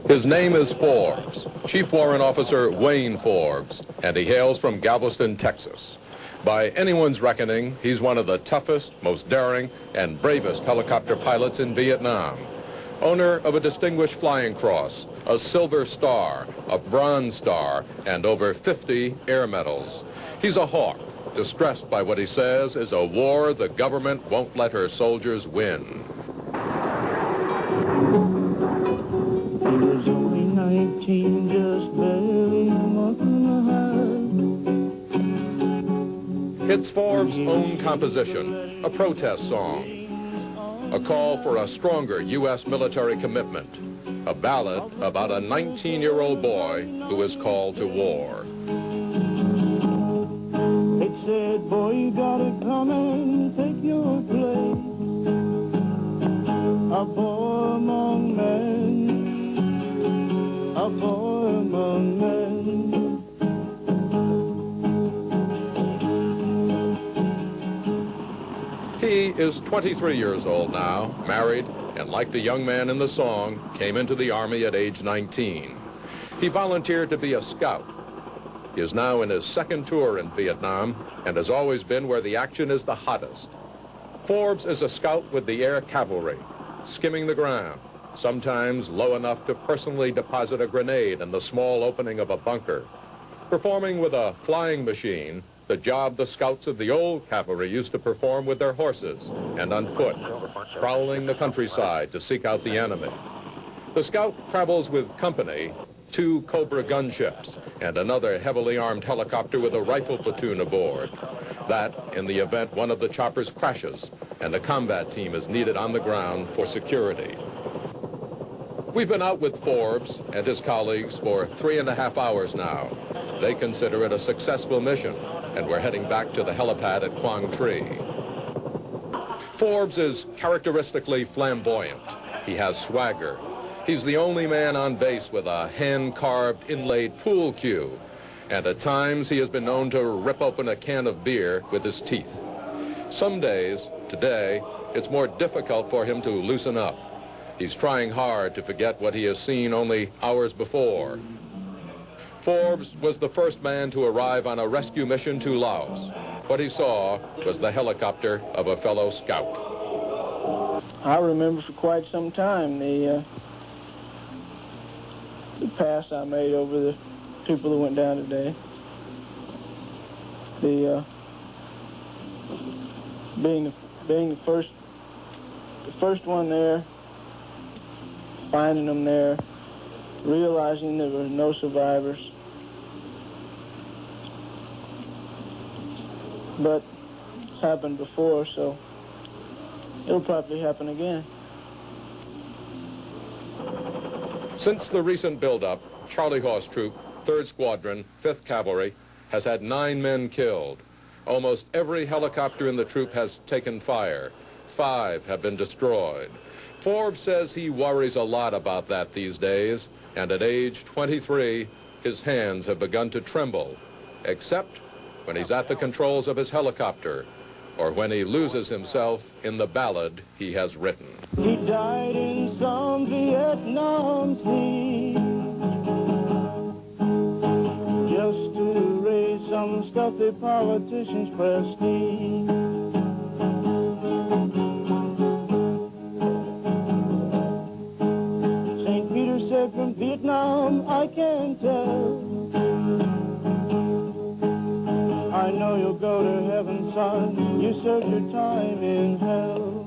His name is Forbes, Chief Warrant Officer Wayne Forbes, and he hails from Galveston, Texas. By anyone's reckoning, he's one of the toughest, most daring, and bravest helicopter pilots in Vietnam. Owner of a Distinguished Flying Cross, a Silver Star, a Bronze Star, and over 50 air medals. He's a hawk, distressed by what he says is a war the government won't let her soldiers win. He was only 19, just barely a month and a half. It's Forbes' own composition, a protest song, a call for a stronger U.S. military commitment, a ballad about a 19-year-old boy who is called to war. It said, boy, you gotta come and take your place, a boy among men, a boy among men. He is 23 years old now, married, and like the young man in the song, came into the Army at age 19. He volunteered to be a scout. He is now in his second tour in Vietnam and has always been where the action is the hottest. Forbes is a scout with the Air Cavalry, skimming the ground, sometimes low enough to personally deposit a grenade in the small opening of a bunker, performing with a flying machine, the job the scouts of the old cavalry used to perform with their horses and on foot, prowling the countryside to seek out the enemy. The scout travels with company, 2 Cobra gunships, and another heavily armed helicopter with a rifle platoon aboard. That in the event one of the choppers crashes and a combat team is needed on the ground for security. We've been out with Forbes and his colleagues for 3.5 hours now. They consider it a successful mission, and we're heading back to the helipad at Quang Tri. Forbes is characteristically flamboyant. He has swagger. He's the only man on base with a hand-carved inlaid pool cue, and at times he has been known to rip open a can of beer with his teeth. Some days, today, it's more difficult for him to loosen up. He's trying hard to forget what he has seen only hours before. Forbes was the first man to arrive on a rescue mission to Laos. What he saw was the helicopter of a fellow scout. I remember for quite some time the pass I made over the people that went down today. Being the first one there, finding them there, realizing there were no survivors. But it's happened before, so it'll probably happen again. Since the recent buildup, Charlie Horse Troop, 3rd Squadron, 5th Cavalry, has had 9 men killed. Almost every helicopter in the troop has taken fire. 5 have been destroyed. Forbes says he worries a lot about that these days, and at age 23, his hands have begun to tremble, except when he's at the controls of his helicopter, or when he loses himself in the ballad he has written. He died in some Vietnam scene, just to raise some stuffy politician's prestige. St. Peter said, from Vietnam I can tell, I know you'll go to heaven, son, you served your time in hell.